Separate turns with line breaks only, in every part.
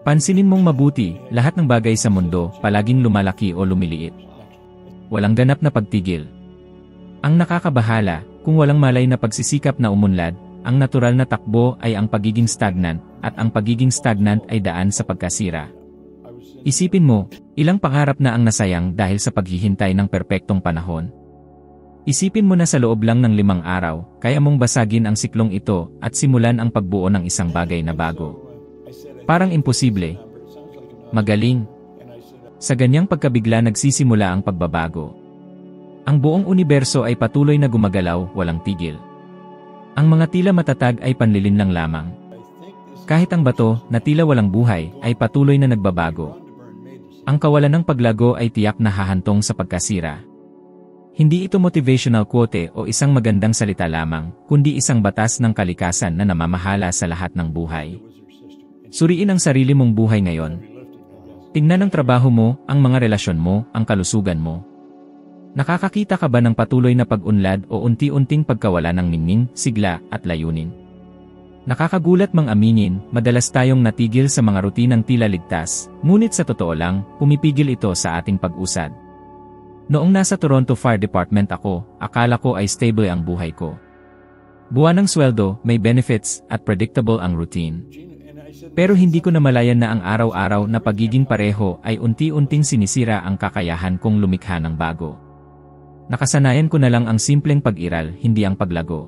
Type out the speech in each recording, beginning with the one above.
Pansinin mong mabuti, lahat ng bagay sa mundo, palaging lumalaki o lumiliit. Walang ganap na pagtigil. Ang nakakabahala, kung walang malay na pagsisikap na umunlad, ang natural na takbo ay ang pagiging stagnant, at ang pagiging stagnant ay daan sa pagkasira. Isipin mo, ilang pangarap na ang nasayang dahil sa paghihintay ng perpektong panahon. Isipin mo na sa loob lang ng 5 araw, kaya mong basagin ang siklong ito at simulan ang pagbuo ng isang bagay na bago. Parang imposible. Magaling. Sa ganyang pagkabigla nagsisimula ang pagbabago. Ang buong universo ay patuloy na gumagalaw, walang tigil. Ang mga tila matatag ay panlilinlang lamang. Kahit ang bato, na tila walang buhay, ay patuloy na nagbabago. Ang kawalan ng paglago ay tiyak na hahantong sa pagkasira. Hindi ito motivational quote o isang magandang salita lamang, kundi isang batas ng kalikasan na namamahala sa lahat ng buhay. Suriin ang sarili mong buhay ngayon. Tingnan ang trabaho mo, ang mga relasyon mo, ang kalusugan mo. Nakakakita ka ba ng patuloy na pag-unlad o unti-unting pagkawala ng ningning, sigla, at layunin? Nakakagulat mang aminin, madalas tayong natigil sa mga rutinang tila ligtas, ngunit sa totoo lang, pumipigil ito sa ating pag-usad. Noong nasa Toronto Fire Department ako, akala ko ay stable ang buhay ko. Buwan ng sweldo, may benefits, at predictable ang routine. Pero hindi ko namalayan na ang araw-araw na pagiging pareho ay unti-unting sinisira ang kakayahan kong lumikha ng bago. Nakasanayan ko na lang ang simpleng pag-iral, hindi ang paglago.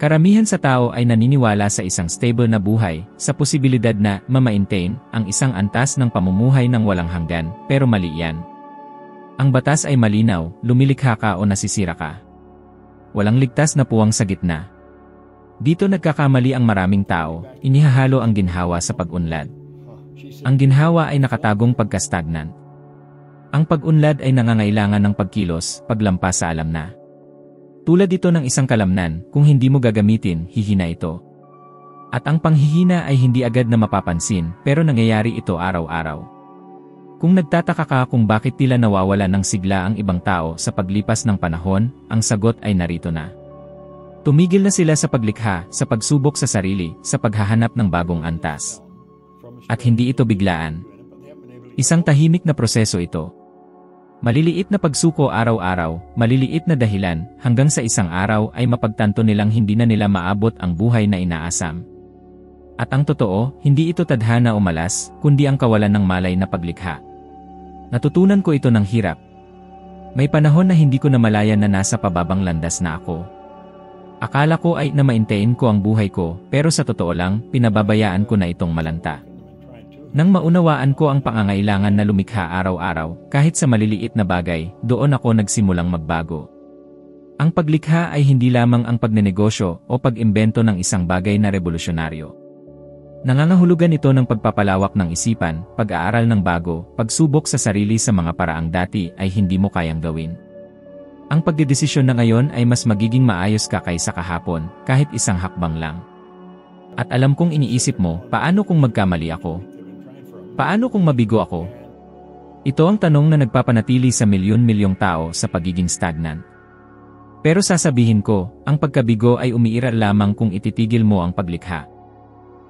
Karamihan sa tao ay naniniwala sa isang stable na buhay, sa posibilidad na ma-maintain ang isang antas ng pamumuhay ng walang hanggan, pero mali yan. Ang batas ay malinaw, lumilikha ka o nasisira ka. Walang ligtas na puwang sa gitna. Dito nagkakamali ang maraming tao, inihahalo ang ginhawa sa pag-unlad. Ang ginhawa ay nakatagong pagka-stagnant. Ang pag-unlad ay nangangailangan ng pagkilos, paglampas sa alam na. Tulad ito ng isang kalamnan, kung hindi mo gagamitin, hihina ito. At ang panghihina ay hindi agad na mapapansin, pero nangyayari ito araw-araw. Kung nagtataka ka kung bakit tila nawawala ng sigla ang ibang tao sa paglipas ng panahon, ang sagot ay narito na. Tumigil na sila sa paglikha, sa pagsubok sa sarili, sa paghahanap ng bagong antas. At hindi ito biglaan. Isang tahimik na proseso ito. Maliliit na pagsuko araw-araw, maliliit na dahilan, hanggang sa isang araw ay mapagtanto nilang hindi na nila maabot ang buhay na inaasam. At ang totoo, hindi ito tadhana o malas, kundi ang kawalan ng malay na paglikha. Natutunan ko ito ng hirap. May panahon na hindi ko namalayan na nasa pababang landas na ako. Akala ko ay na-maintain ko ang buhay ko, pero sa totoo lang, pinababayaan ko na itong malanta. Nang maunawaan ko ang pangangailangan na lumikha araw-araw, kahit sa maliliit na bagay, doon ako nagsimulang magbago. Ang paglikha ay hindi lamang ang pagnenegosyo o pag-imbento ng isang bagay na revolusyonaryo. Nangangahulugan ito ng pagpapalawak ng isipan, pag-aaral ng bago, pagsubok sa sarili sa mga paraang dati ay hindi mo kayang gawin. Ang pagdedesisyon na ngayon ay mas magiging maayos ka kaysa kahapon, kahit isang hakbang lang. At alam kong iniisip mo, paano kung magkamali ako? Paano kung mabigo ako? Ito ang tanong na nagpapanatili sa milyon-milyong tao sa pagiging stagnant. Pero sasabihin ko, ang pagkabigo ay umiiral lamang kung ititigil mo ang paglikha.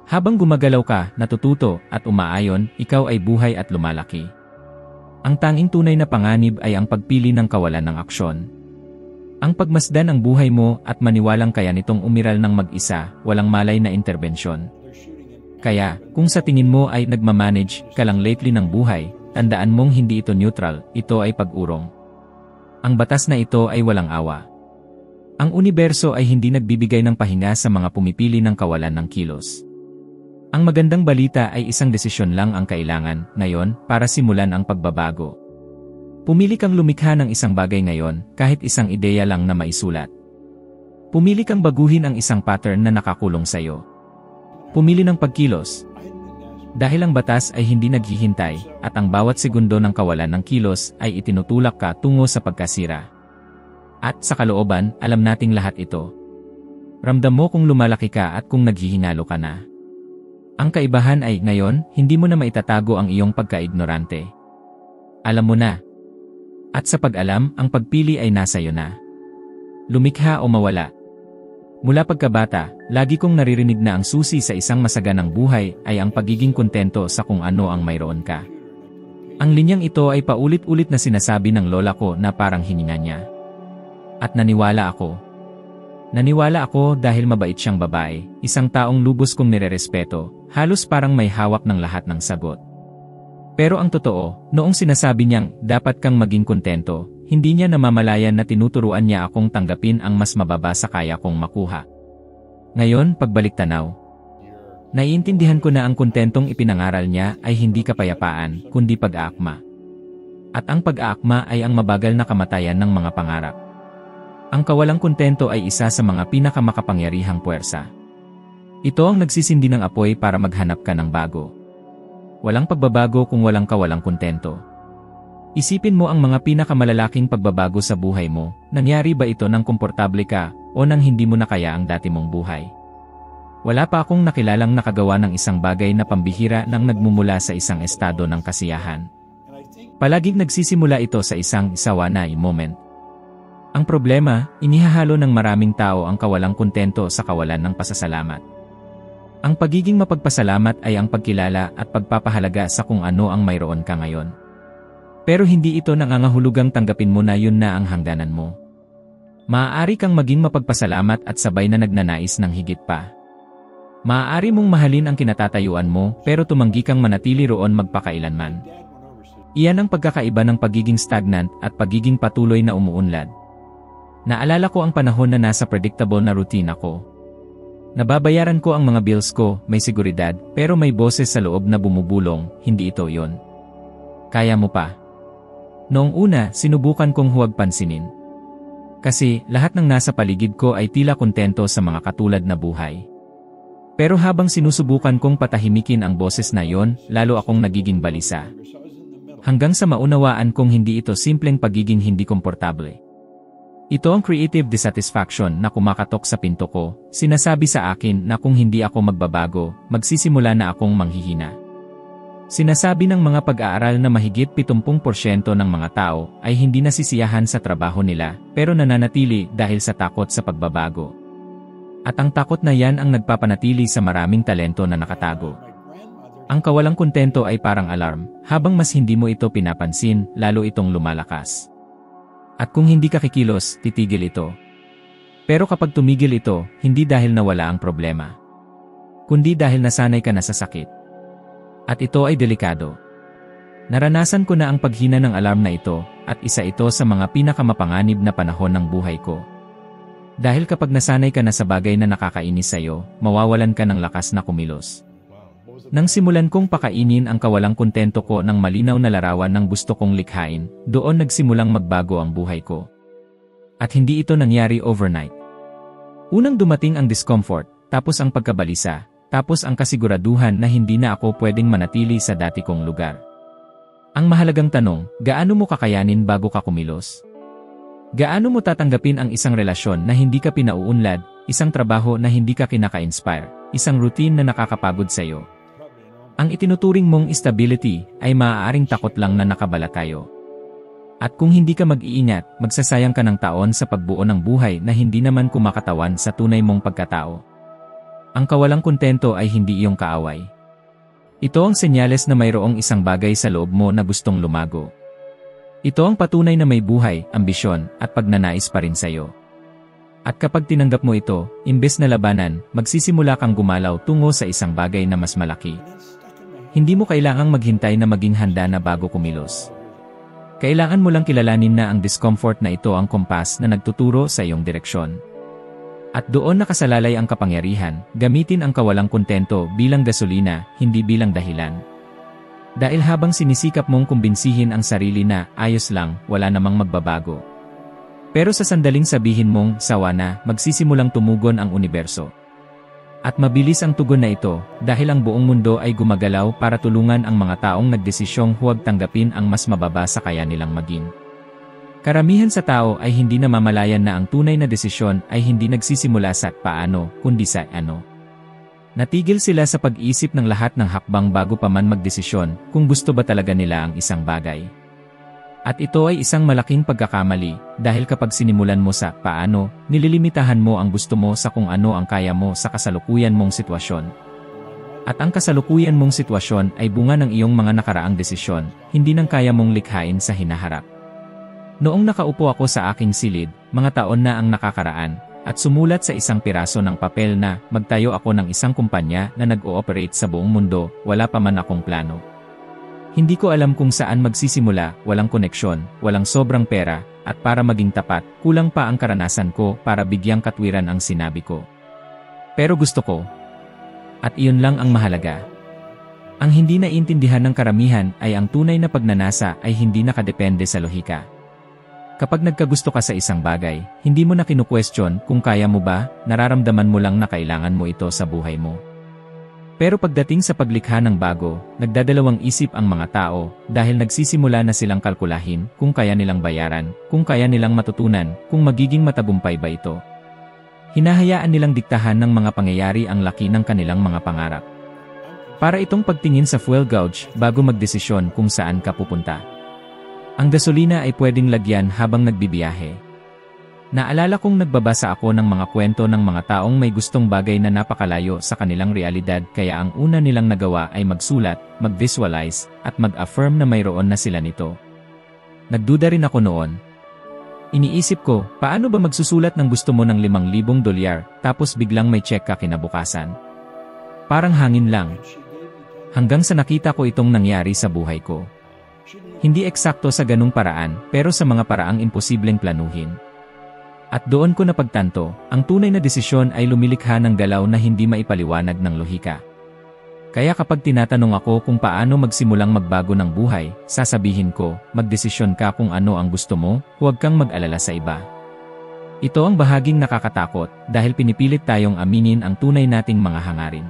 Habang gumagalaw ka, natututo, at umaayon, ikaw ay buhay at lumalaki. Ang tanging tunay na panganib ay ang pagpili ng kawalan ng aksyon. Ang pagmasdan ang buhay mo at maniwalang kaya nitong umiral ng mag-isa, walang malay na interbensyon. Kaya, kung sa tingin mo ay nagmamanage ka lang lately ng buhay, tandaan mong hindi ito neutral, ito ay pag-urong. Ang batas na ito ay walang awa. Ang universo ay hindi nagbibigay ng pahinga sa mga pumipili ng kawalan ng kilos. Ang magandang balita ay isang desisyon lang ang kailangan, ngayon, para simulan ang pagbabago. Pumili kang lumikha ng isang bagay ngayon, kahit isang ideya lang na maisulat. Pumili kang baguhin ang isang pattern na nakakulong sa iyo. Pumili ng pagkilos. Dahil ang batas ay hindi naghihintay, at ang bawat segundo ng kawalan ng kilos ay itinutulak ka tungo sa pagkasira. At sa kalooban, alam nating lahat ito. Ramdam mo kung lumalaki ka at kung naghihinalo ka na. Ang kaibahan ay, ngayon, hindi mo na maitatago ang iyong pagka-ignorante. Alam mo na. At sa pag-alam, ang pagpili ay nasa iyo na. Lumikha o mawala. Mula pagkabata, lagi kong naririnig na ang susi sa isang masaganang buhay ay ang pagiging kontento sa kung ano ang mayroon ka. Ang linyang ito ay paulit-ulit na sinasabi ng lola ko na parang hininga niya. At naniwala ako. Naniwala ako dahil mabait siyang babae, isang taong lubos kong nirerespeto, halos parang may hawak ng lahat ng sagot. Pero ang totoo, noong sinasabi niyang dapat kang maging kontento, hindi niya namamalayan na tinuturuan niya akong tanggapin ang mas mababa sa kaya kong makuha. Ngayon, pagbalik tanaw, naiintindihan ko na ang kontentong ipinangaral niya ay hindi kapayapaan, kundi pag-aakma. At ang pag-aakma ay ang mabagal na kamatayan ng mga pangarap. Ang kawalang kontento ay isa sa mga pinakamakapangyarihang puwersa. Ito ang nagsisindi ng apoy para maghanap ka ng bago. Walang pagbabago kung walang kawalang kontento. Isipin mo ang mga pinakamalalaking pagbabago sa buhay mo, nangyari ba ito nang komportable ka o nang hindi mo na kaya ang dati mong buhay? Wala pa akong nakilalang nakagawa ng isang bagay na pambihira nang nagmumula sa isang estado ng kasiyahan. Palaging nagsisimula ito sa isang sawana moment. Ang problema, inihahalo ng maraming tao ang kawalang kontento sa kawalan ng pasasalamat. Ang pagiging mapagpasalamat ay ang pagkilala at pagpapahalaga sa kung ano ang mayroon ka ngayon. Pero hindi ito nangangahulugang tanggapin mo na yun na ang hangganan mo. Maaari kang maging mapagpasalamat at sabay na nagnanais ng higit pa. Maaari mong mahalin ang kinatatayuan mo pero tumanggi kang manatili roon magpakailanman. Iyan ang pagkakaiba ng pagiging stagnant at pagiging patuloy na umuunlad. Naalala ko ang panahon na nasa predictable na routine ako. Nababayaran ko ang mga bills ko, may seguridad, pero may boses sa loob na bumubulong, hindi ito yon. Kaya mo pa. Noong una, sinubukan kong huwag pansinin. Kasi, lahat ng nasa paligid ko ay tila kontento sa mga katulad na buhay. Pero habang sinusubukan kong patahimikin ang boses na yon, lalo akong nagiging balisa. Hanggang sa maunawaan kong hindi ito simpleng pagiging hindi komportable. Ito ang creative dissatisfaction na kumakatok sa pinto ko, sinasabi sa akin na kung hindi ako magbabago, magsisimula na akong manghihina. Sinasabi ng mga pag-aaral na mahigit 70% ng mga tao ay hindi nasisiyahan sa trabaho nila, pero nananatili dahil sa takot sa pagbabago. At ang takot na yan ang nagpapanatili sa maraming talento na nakatago. Ang kawalang kontento ay parang alarm, habang mas hindi mo ito pinapansin, lalo itong lumalakas. At kung hindi ka kikilos, titigil ito. Pero kapag tumigil ito, hindi dahil nawala ang problema, kundi dahil nasanay ka na sa sakit. At ito ay delikado. Naranasan ko na ang paghina ng alarm na ito, at isa ito sa mga pinakamapanganib na panahon ng buhay ko. Dahil kapag nasanay ka na sa bagay na nakakainis sa'yo, mawawalan ka ng lakas na kumilos. Nang simulan kong pakainin ang kawalang kontento ko ng malinaw na larawan ng gusto kong likhain, doon nagsimulang magbago ang buhay ko. At hindi ito nangyari overnight. Unang dumating ang discomfort, tapos ang pagkabalisa, tapos ang kasiguraduhan na hindi na ako pwedeng manatili sa dati kong lugar. Ang mahalagang tanong, gaano mo kakayanin bago ka kumilos? Gaano mo tatanggapin ang isang relasyon na hindi ka pinauunlad, isang trabaho na hindi ka kinaka-inspire, isang routine na nakakapagod sa'yo? Ang itinuturing mong stability ay maaaring takot lang na nakabala tayo. At kung hindi ka mag-iingat, magsasayang ka ng taon sa pagbuo ng buhay na hindi naman kumakatawan sa tunay mong pagkatao. Ang kawalang kontento ay hindi iyong kaaway. Ito ang senyales na mayroong isang bagay sa loob mo na gustong lumago. Ito ang patunay na may buhay, ambisyon, at pagnanais pa rin sa'yo. At kapag tinanggap mo ito, imbes na labanan, magsisimula kang gumalaw tungo sa isang bagay na mas malaki. Hindi mo kailangang maghintay na maging handa na bago kumilos. Kailangan mo lang kilalanin na ang discomfort na ito ang kompas na nagtuturo sa iyong direksyon. At doon nakasalalay ang kapangyarihan, gamitin ang kawalang kontento bilang gasolina, hindi bilang dahilan. Dahil habang sinisikap mong kumbinsihin ang sarili na, ayos lang, wala namang magbabago. Pero sa sandaling sabihin mong, sawa na, magsisimulang tumugon ang universo. At mabilis ang tugon na ito, dahil ang buong mundo ay gumagalaw para tulungan ang mga taong nagdesisyong huwag tanggapin ang mas mababa sa kaya nilang maging. Karamihan sa tao ay hindi namamalayan na ang tunay na desisyon ay hindi nagsisimula sa paano, kundi sa ano. Natigil sila sa pag-isip ng lahat ng hakbang bago pa man magdesisyon kung gusto ba talaga nila ang isang bagay. At ito ay isang malaking pagkakamali dahil kapag sinimulan mo sa paano, nililimitahan mo ang gusto mo sa kung ano ang kaya mo sa kasalukuyan mong sitwasyon. At ang kasalukuyan mong sitwasyon ay bunga ng iyong mga nakaraang desisyon, hindi ng kaya mong likhain sa hinaharap. Noong nakaupo ako sa aking silid, mga taon na ang nakakaraan, at sumulat sa isang piraso ng papel na magtayo ako ng isang kumpanya na nag-ooperate sa buong mundo, wala pa man akong plano. Hindi ko alam kung saan magsisimula, walang koneksyon, walang sobrang pera, at para maging tapat, kulang pa ang karanasan ko para bigyang katwiran ang sinabi ko. Pero gusto ko. At iyon lang ang mahalaga. Ang hindi naiintindihan ng karamihan ay ang tunay na pagnanasa ay hindi nakadepende sa lohika. Kapag nagkagusto ka sa isang bagay, hindi mo na kinu-question kung kaya mo ba, nararamdaman mo lang na kailangan mo ito sa buhay mo. Pero pagdating sa paglikha ng bago, nagdadalawang isip ang mga tao dahil nagsisimula na silang kalkulahin kung kaya nilang bayaran, kung kaya nilang matutunan, kung magiging matagumpay ba ito. Hinahayaan nilang diktahan ng mga pangyayari ang laki ng kanilang mga pangarap. Para itong pagtingin sa fuel gauge bago magdesisyon kung saan ka pupunta. Ang gasolina ay pwedeng lagyan habang nagbibiyahe. Naalala kong nagbabasa ako ng mga kwento ng mga taong may gustong bagay na napakalayo sa kanilang realidad kaya ang una nilang nagawa ay magsulat, mag-visualize, at mag-affirm na mayroon na sila nito. Nagduda rin ako noon. Iniisip ko, paano ba magsusulat ng gusto mo ng $5,000 tapos biglang may check ka kinabukasan? Parang hangin lang. Hanggang sa nakita ko itong nangyari sa buhay ko. Hindi eksakto sa ganung paraan pero sa mga paraang imposibleng planuhin. At doon ko napagtanto, ang tunay na desisyon ay lumilikha ng galaw na hindi maipaliwanag ng lohika. Kaya kapag tinatanong ako kung paano magsimulang magbago ng buhay, sasabihin ko, magdesisyon ka kung ano ang gusto mo, huwag kang mag-alala sa iba. Ito ang bahaging nakakatakot dahil pinipilit tayong aminin ang tunay nating mga hangarin.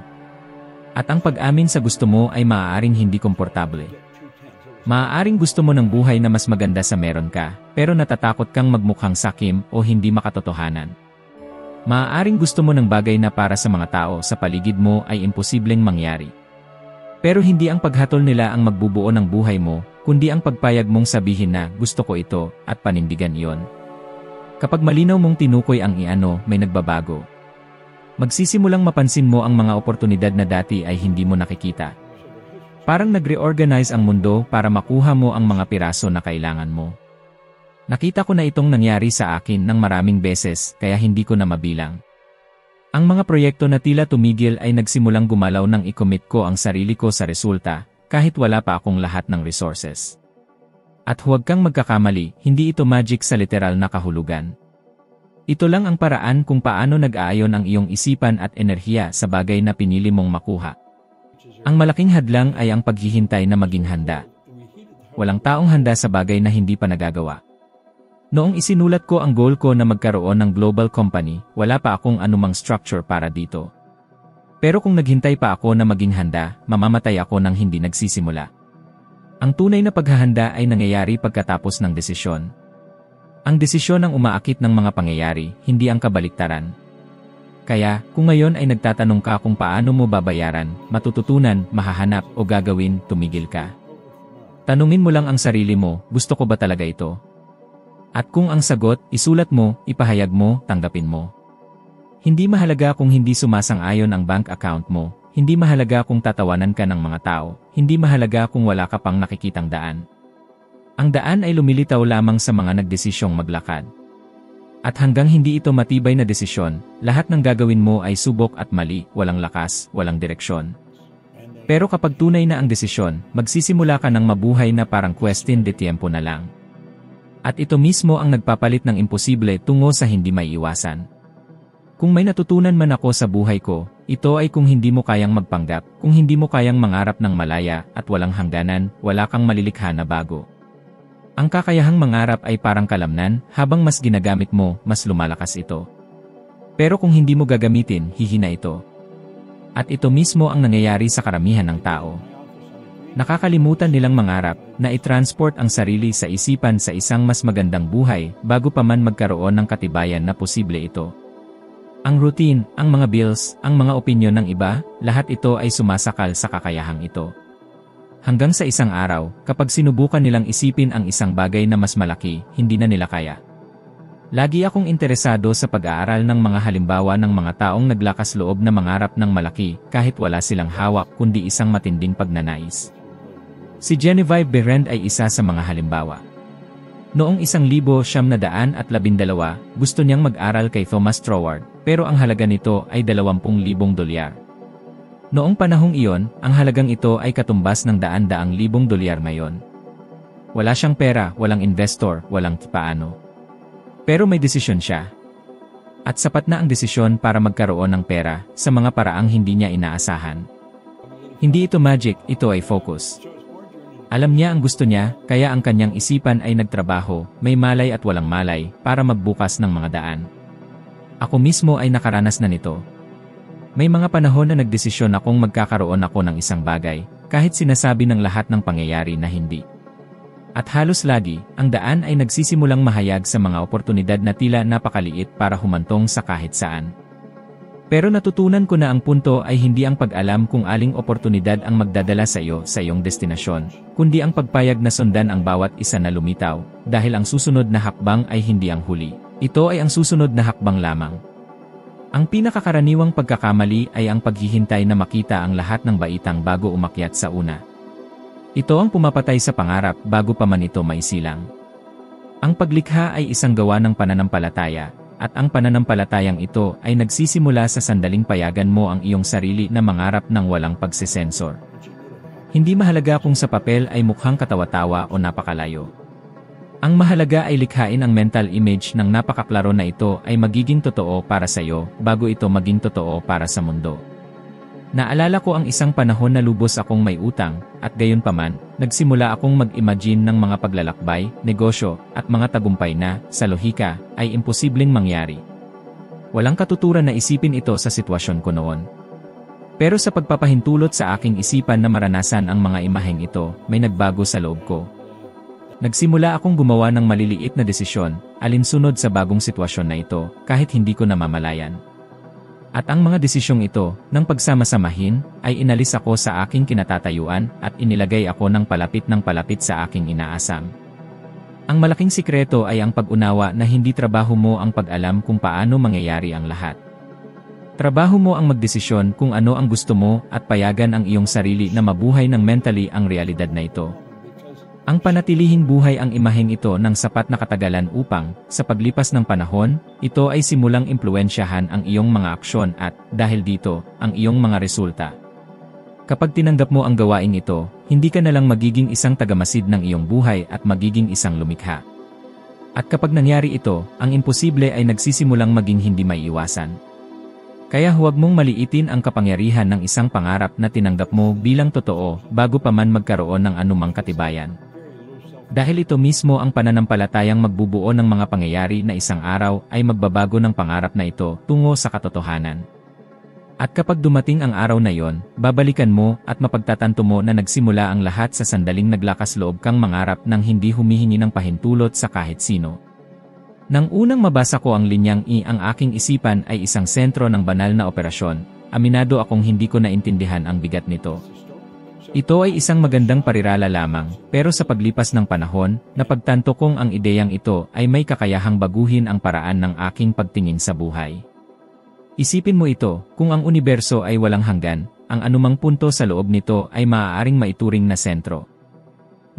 At ang pag-amin sa gusto mo ay maaaring hindi komportable. Maaaring gusto mo ng buhay na mas maganda sa meron ka, pero natatakot kang magmukhang sakim o hindi makatotohanan. Maaaring gusto mo ng bagay na para sa mga tao sa paligid mo ay imposibleng mangyari. Pero hindi ang paghatol nila ang magbubuo ng buhay mo, kundi ang pagpayag mong sabihin na gusto ko ito at panindigan iyon. Kapag malinaw mong tinukoy ang iano, may nagbabago. Magsisimulang mapansin mo ang mga oportunidad na dati ay hindi mo nakikita. Parang nag-reorganize ang mundo para makuha mo ang mga piraso na kailangan mo. Nakita ko na itong nangyari sa akin ng maraming beses kaya hindi ko na mabilang. Ang mga proyekto na tila tumigil ay nagsimulang gumalaw nang i-commit ko ang sarili ko sa resulta kahit wala pa akong lahat ng resources. At huwag kang magkakamali, hindi ito magic sa literal na kahulugan. Ito lang ang paraan kung paano nag-aayon ang iyong isipan at enerhiya sa bagay na pinili mong makuha. Ang malaking hadlang ay ang paghihintay na maging handa. Walang taong handa sa bagay na hindi pa nagagawa. Noong isinulat ko ang goal ko na magkaroon ng global company, wala pa akong anumang structure para dito. Pero kung naghintay pa ako na maging handa, mamamatay ako nang hindi nagsisimula. Ang tunay na paghahanda ay nangyayari pagkatapos ng desisyon. Ang desisyon ang umaakit ng mga pangyayari, hindi ang kabaliktaran. Kaya, kung ngayon ay nagtatanong ka kung paano mo babayaran, matututunan, mahahanap o gagawin, tumigil ka. Tanungin mo lang ang sarili mo, gusto ko ba talaga ito? At kung ang sagot, isulat mo, ipahayag mo, tanggapin mo. Hindi mahalaga kung hindi sumasang-ayon ang bank account mo, hindi mahalaga kung tatawanan ka ng mga tao, hindi mahalaga kung wala ka pang nakikitang daan. Ang daan ay lumilitaw lamang sa mga nagdesisyong maglakad. At hanggang hindi ito matibay na desisyon, lahat ng gagawin mo ay subok at mali, walang lakas, walang direksyon. Pero kapag tunay na ang desisyon, magsisimula ka ng mabuhay na parang question de tiempo na lang. At ito mismo ang nagpapalit ng imposible tungo sa hindi may iwasan. Kung may natutunan man ako sa buhay ko, ito ay kung hindi mo kayang magpanggap, kung hindi mo kayang mangarap ng malaya at walang hangganan, wala kang malilikha na bago. Ang kakayahang mangarap ay parang kalamnan, habang mas ginagamit mo, mas lumalakas ito. Pero kung hindi mo gagamitin, hihina ito. At ito mismo ang nangyayari sa karamihan ng tao. Nakakalimutan nilang mangarap, na i-transport ang sarili sa isipan sa isang mas magandang buhay, bago pa man magkaroon ng katibayan na posible ito. Ang routine, ang mga bills, ang mga opinyon ng iba, lahat ito ay sumasakal sa kakayahang ito. Hanggang sa isang araw, kapag sinubukan nilang isipin ang isang bagay na mas malaki, hindi na nila kaya. Lagi akong interesado sa pag-aaral ng mga halimbawa ng mga taong naglakas loob na mangarap ng malaki kahit wala silang hawak kundi isang matinding pagnanais. Si Genevieve Berend ay isa sa mga halimbawa. Noong 1912, gusto niyang mag-aral kay Thomas Troward, pero ang halaga nito ay $20,000. Noong panahong iyon, ang halagang ito ay katumbas ng $100,000 ngayon. Wala siyang pera, walang investor, walang paano. Pero may desisyon siya. At sapat na ang desisyon para magkaroon ng pera sa mga paraang hindi niya inaasahan. Hindi ito magic, ito ay focus. Alam niya ang gusto niya, kaya ang kanyang isipan ay nagtrabaho, may malay at walang malay, para magbukas ng mga daan. Ako mismo ay nakaranas na nito. May mga panahon na nagdesisyon akong magkakaroon ako ng isang bagay, kahit sinasabi ng lahat ng pangyayari na hindi. At halos lagi, ang daan ay nagsisimulang mahayag sa mga oportunidad na tila napakaliit para humantong sa kahit saan. Pero natutunan ko na ang punto ay hindi ang pag-alam kung aling oportunidad ang magdadala sa iyo sa iyong destinasyon, kundi ang pagpayag na sundan ang bawat isa na lumitaw, dahil ang susunod na hakbang ay hindi ang huli. Ito ay ang susunod na hakbang lamang. Ang pinakakaraniwang pagkakamali ay ang paghihintay na makita ang lahat ng baitang bago umakyat sa una. Ito ang pumapatay sa pangarap bago pa man ito maisilang. Ang paglikha ay isang gawa ng pananampalataya, at ang pananampalatayang ito ay nagsisimula sa sandaling payagan mo ang iyong sarili na mangarap ng walang pagsisensor. Hindi mahalaga kung sa papel ay mukhang katawa-tawa o napakalayo. Ang mahalaga ay likhain ang mental image ng napakaklaro na ito ay magiging totoo para sa iyo bago ito maging totoo para sa mundo. Naalala ko ang isang panahon na lubos akong may utang, at gayunpaman, nagsimula akong mag-imagine ng mga paglalakbay, negosyo, at mga tagumpay na, sa lohika, ay imposibleng mangyari. Walang katuturan na isipin ito sa sitwasyon ko noon. Pero sa pagpapahintulot sa aking isipan na maranasan ang mga imaheng ito, may nagbago sa loob ko. Nagsimula akong gumawa ng maliliit na desisyon, alinsunod sa bagong sitwasyon na ito, kahit hindi ko namamalayan. At ang mga desisyong ito, nang pagsama-samahin, ay inalis ako sa aking kinatatayuan at inilagay ako ng palapit sa aking inaasam. Ang malaking sikreto ay ang pag-unawa na hindi trabaho mo ang pag-alam kung paano mangyayari ang lahat. Trabaho mo ang magdesisyon kung ano ang gusto mo at payagan ang iyong sarili na mabuhay ng mentally ang realidad na ito. Ang panatilihing buhay ang imaheng ito ng sapat na katagalan upang, sa paglipas ng panahon, ito ay simulang impluwensyahan ang iyong mga aksyon at, dahil dito, ang iyong mga resulta. Kapag tinanggap mo ang gawaing ito, hindi ka na lang magiging isang tagamasid ng iyong buhay at magiging isang lumikha. At kapag nangyari ito, ang imposible ay nagsisimulang maging hindi maiiwasan. Kaya huwag mong maliitin ang kapangyarihan ng isang pangarap na tinanggap mo bilang totoo bago pa man magkaroon ng anumang katibayan. Dahil ito mismo ang pananampalatayang magbubuo ng mga pangyayari na isang araw ay magbabago ng pangarap na ito tungo sa katotohanan. At kapag dumating ang araw na yon, babalikan mo at mapagtatanto mo na nagsimula ang lahat sa sandaling naglakas loob kang mangarap ng hindi humihingi ng pahintulot sa kahit sino. Nang unang mabasa ko ang linyang ang aking isipan ay isang sentro ng banal na operasyon, aminado akong hindi ko naintindihan ang bigat nito. Ito ay isang magandang parirala lamang, pero sa paglipas ng panahon, napagtanto kong ang ideyang ito ay may kakayahang baguhin ang paraan ng aking pagtingin sa buhay. Isipin mo ito, kung ang universo ay walang hanggan, ang anumang punto sa loob nito ay maaaring maituring na sentro.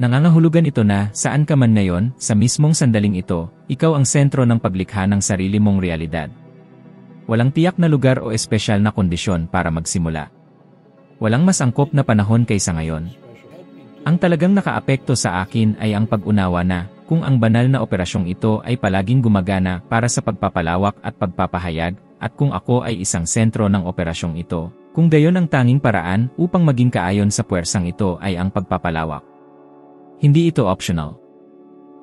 Nangangahulugan ito na, saan ka man ngayon, sa mismong sandaling ito, ikaw ang sentro ng paglikha ng sarili mong realidad. Walang tiyak na lugar o espesyal na kondisyon para magsimula. Walang mas angkop na panahon kaysa ngayon. Ang talagang nakaapekto sa akin ay ang pag-unawa na, kung ang banal na operasyong ito ay palaging gumagana para sa pagpapalawak at pagpapahayag, at kung ako ay isang sentro ng operasyong ito, kung gayon ang tanging paraan upang maging kaayon sa puwersang ito ay ang pagpapalawak. Hindi ito optional.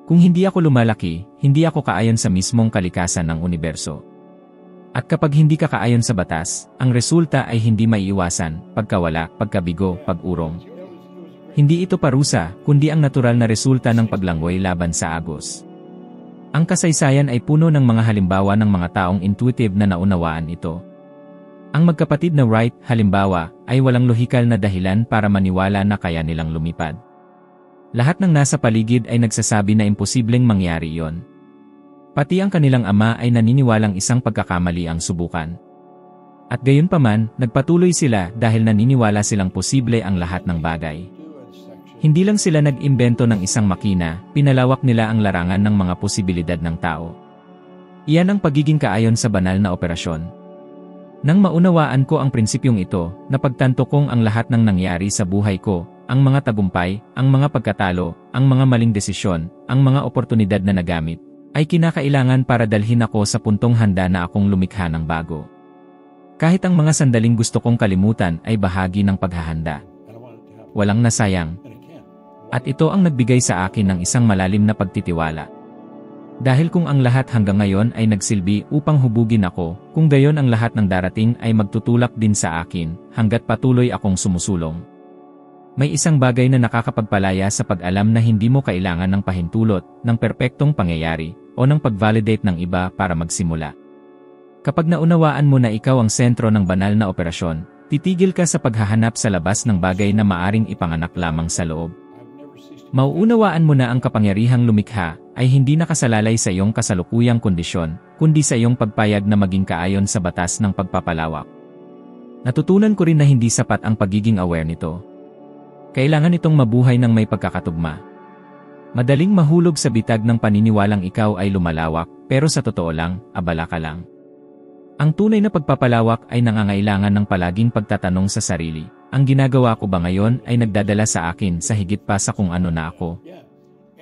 Kung hindi ako lumalaki, hindi ako kaayon sa mismong kalikasan ng universo. At kapag hindi ka kaayon sa batas, ang resulta ay hindi maiiwasan, pagkawala, pagkabigo, pag-urong. Hindi ito parusa, kundi ang natural na resulta ng paglangoy laban sa agos. Ang kasaysayan ay puno ng mga halimbawa ng mga taong intuitive na naunawaan ito. Ang magkapatid na Wright, halimbawa, ay walang lohikal na dahilan para maniwala na kaya nilang lumipad. Lahat ng nasa paligid ay nagsasabi na imposibleng mangyari iyon. Pati ang kanilang ama ay naniniwalang isang pagkakamali ang subukan. At gayunpaman, nagpatuloy sila dahil naniniwala silang posible ang lahat ng bagay. Hindi lang sila nag-imbento ng isang makina, pinalawak nila ang larangan ng mga posibilidad ng tao. Iyan ang pagiging kaayon sa banal na operasyon. Nang maunawaan ko ang prinsipyong ito, napagtanto kong ang lahat ng nangyari sa buhay ko, ang mga tagumpay, ang mga pagkatalo, ang mga maling desisyon, ang mga oportunidad na nagamit, ay kinakailangan para dalhin ako sa puntong handa na akong lumikha ng bago. Kahit ang mga sandaling gusto kong kalimutan ay bahagi ng paghahanda. Walang nasayang. At ito ang nagbigay sa akin ng isang malalim na pagtitiwala. Dahil kung ang lahat hanggang ngayon ay nagsilbi upang hubugin ako, kung gayon ang lahat ng darating ay magtutulak din sa akin, hanggat patuloy akong sumusulong. May isang bagay na nakakapagpalaya sa pag-alam na hindi mo kailangan ng pahintulot, ng perpektong pangyayari, o ng pag-validate ng iba para magsimula. Kapag naunawaan mo na ikaw ang sentro ng banal na operasyon, titigil ka sa paghahanap sa labas ng bagay na maaring ipanganak lamang sa loob. Mauunawaan mo na ang kapangyarihang lumikha ay hindi nakasalalay sa iyong kasalukuyang kondisyon, kundi sa iyong pagpayag na maging kaayon sa batas ng pagpapalawak. Natutunan ko rin na hindi sapat ang pagiging aware nito. Kailangan itong mabuhay ng may pagkakatugma. Madaling mahulog sa bitag ng paniniwalang ikaw ay lumalawak, pero sa totoo lang, abala ka lang. Ang tunay na pagpapalawak ay nangangailangan ng palaging pagtatanong sa sarili. Ang ginagawa ko ba ngayon ay nagdadala sa akin sa higit pa sa kung ano na ako?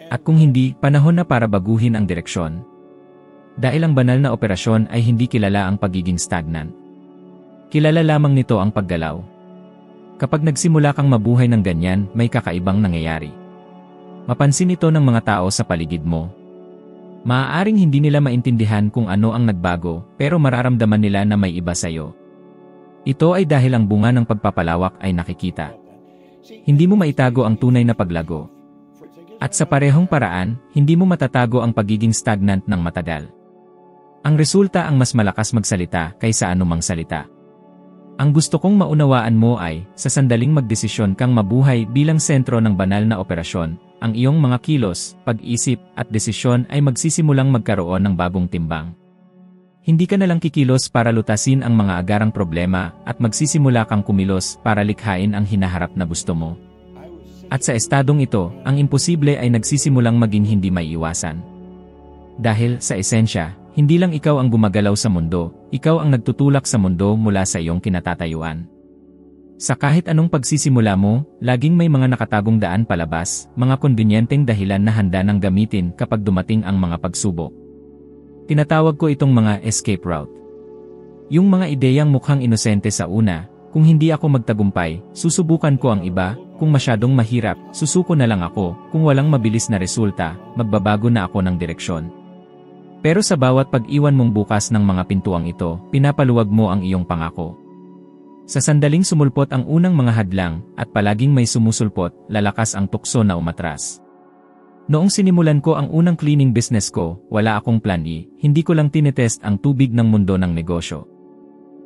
At kung hindi, panahon na para baguhin ang direksyon. Dahil ang banal na operasyon ay hindi kilala ang pagiging stagnant. Kilala lamang nito ang paggalaw. Kapag nagsimula kang mabuhay ng ganyan, may kakaibang nangyayari. Mapansin ito ng mga tao sa paligid mo. Maaaring hindi nila maintindihan kung ano ang nagbago, pero mararamdaman nila na may iba sa iyo. Ito ay dahil ang bunga ng pagpapalawak ay nakikita. Hindi mo maitago ang tunay na paglago. At sa parehong paraan, hindi mo matatago ang pagiging stagnant ng matagal. Ang resulta ang mas malakas magsalita kaysa anumang salita. Ang gusto kong maunawaan mo ay, sa sandaling magdesisyon kang mabuhay bilang sentro ng banal na operasyon, ang iyong mga kilos, pag-isip, at desisyon ay magsisimulang magkaroon ng bagong timbang. Hindi ka nalang kikilos para lutasin ang mga agarang problema at magsisimula kang kumilos para likhain ang hinaharap na gusto mo. At sa estadong ito, ang imposible ay nagsisimulang maging hindi maiiwasan. Dahil, sa esensya, hindi lang ikaw ang gumagalaw sa mundo, ikaw ang nagtutulak sa mundo mula sa iyong kinatatayuan. Sa kahit anong pagsisimula mo, laging may mga nakatagong daan palabas, mga konbinyenteng dahilan na handa nang gamitin kapag dumating ang mga pagsubok. Tinatawag ko itong mga escape route. Yung mga ideyang mukhang inosente sa una, kung hindi ako magtagumpay, susubukan ko ang iba, kung masyadong mahirap, susuko na lang ako, kung walang mabilis na resulta, magbabago na ako ng direksyon. Pero sa bawat pag-iwan mong bukas ng mga pintuang ito, pinapaluwag mo ang iyong pangako. Sa sandaling sumulpot ang unang mga hadlang, at palaging may sumusulpot, lalakas ang tukso na umatras. Noong sinimulan ko ang unang cleaning business ko, wala akong plan E, hindi ko lang tinetest ang tubig ng mundo ng negosyo.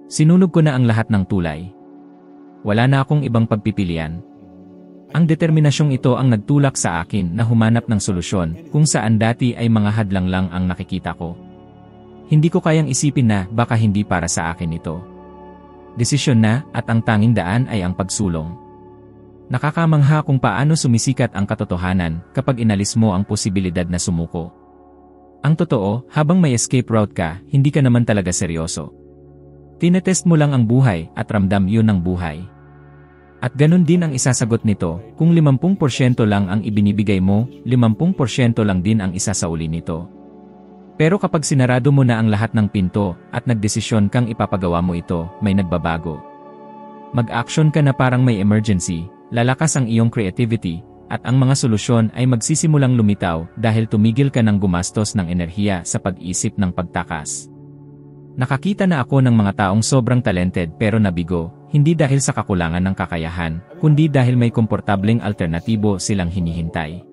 Sinunog ko na ang lahat ng tulay. Wala na akong ibang pagpipilian. Ang determinasyong ito ang nagtulak sa akin na humanap ng solusyon, kung saan dati ay mga hadlang lang ang nakikita ko. Hindi ko kayang isipin na baka hindi para sa akin ito. Desisyon na, at ang tanging daan ay ang pagsulong. Nakakamangha kung paano sumisikat ang katotohanan kapag inalis mo ang posibilidad na sumuko. Ang totoo, habang may escape route ka, hindi ka naman talaga seryoso. Tinetest mo lang ang buhay at ramdam yun ang buhay. At ganun din ang isasagot nito, kung 50% lang ang ibinibigay mo, 50% lang din ang isasauli nito. Pero kapag sinarado mo na ang lahat ng pinto at nagdesisyon kang ipapagawa mo ito, may nagbabago. Mag-action ka na parang may emergency, lalakas ang iyong creativity, at ang mga solusyon ay magsisimulang lumitaw dahil tumigil ka ng gumastos ng enerhiya sa pag-isip ng pagtakas. Nakakita na ako ng mga taong sobrang talented pero nabigo, hindi dahil sa kakulangan ng kakayahan, kundi dahil may komportableng alternatibo silang hinihintay.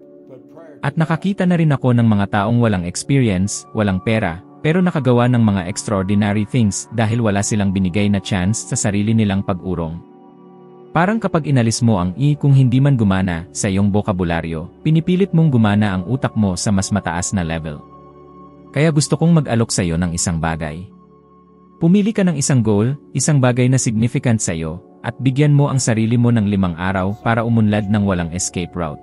At nakakita na rin ako ng mga taong walang experience, walang pera, pero nakagawa ng mga extraordinary things dahil wala silang binigay na chance sa sarili nilang pag-urong. Parang kapag inalis mo ang kung hindi man gumana sa iyong bokabularyo, pinipilit mong gumana ang utak mo sa mas mataas na level. Kaya gusto kong mag-alok sa iyo ng isang bagay. Pumili ka ng isang goal, isang bagay na significant sa iyo, at bigyan mo ang sarili mo ng 5 araw para umunlad ng walang escape route.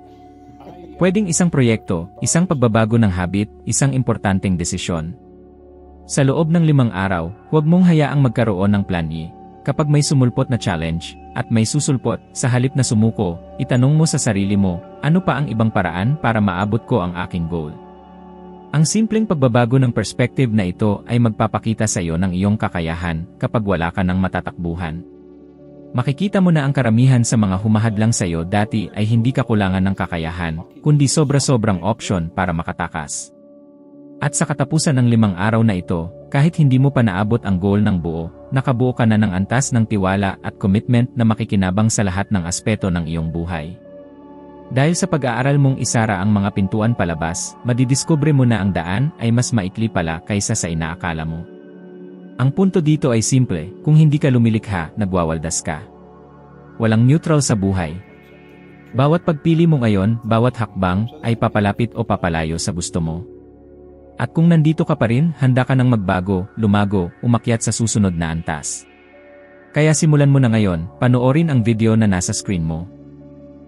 Pwedeng isang proyekto, isang pagbabago ng habit, isang importanteng desisyon. Sa loob ng 5 araw, huwag mong hayaang magkaroon ng plan E. Kapag may sumulpot na challenge, at may susulpot, sa halip na sumuko, itanong mo sa sarili mo, ano pa ang ibang paraan para maabot ko ang aking goal? Ang simpleng pagbabago ng perspective na ito ay magpapakita sa iyo ng iyong kakayahan kapag wala ka ng matatakbuhan. Makikita mo na ang karamihan sa mga humahadlang sa iyo dati ay hindi kakulangan ng kakayahan, kundi sobra-sobrang option para makatakas. At sa katapusan ng 5 araw na ito, kahit hindi mo pa naabot ang goal ng buo, nakabuo ka na ng antas ng tiwala at commitment na makikinabang sa lahat ng aspeto ng iyong buhay. Dahil sa pag-aaral mong isara ang mga pintuan palabas, madidiskubre mo na ang daan ay mas maikli pala kaysa sa inaakala mo. Ang punto dito ay simple, kung hindi ka lumilikha, nagwawaldas ka. Walang neutral sa buhay. Bawat pagpili mo ngayon, bawat hakbang, ay papalapit o papalayo sa gusto mo. At kung nandito ka pa rin, handa ka nang magbago, lumago, umakyat sa susunod na antas. Kaya simulan mo na ngayon, panoorin ang video na nasa screen mo.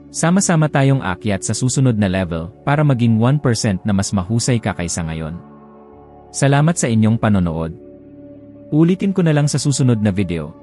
Sama-sama tayong akyat sa susunod na level para maging 1% na mas mahusay ka kaysa ngayon. Salamat sa inyong panonood. Ulitin ko na lang sa susunod na video,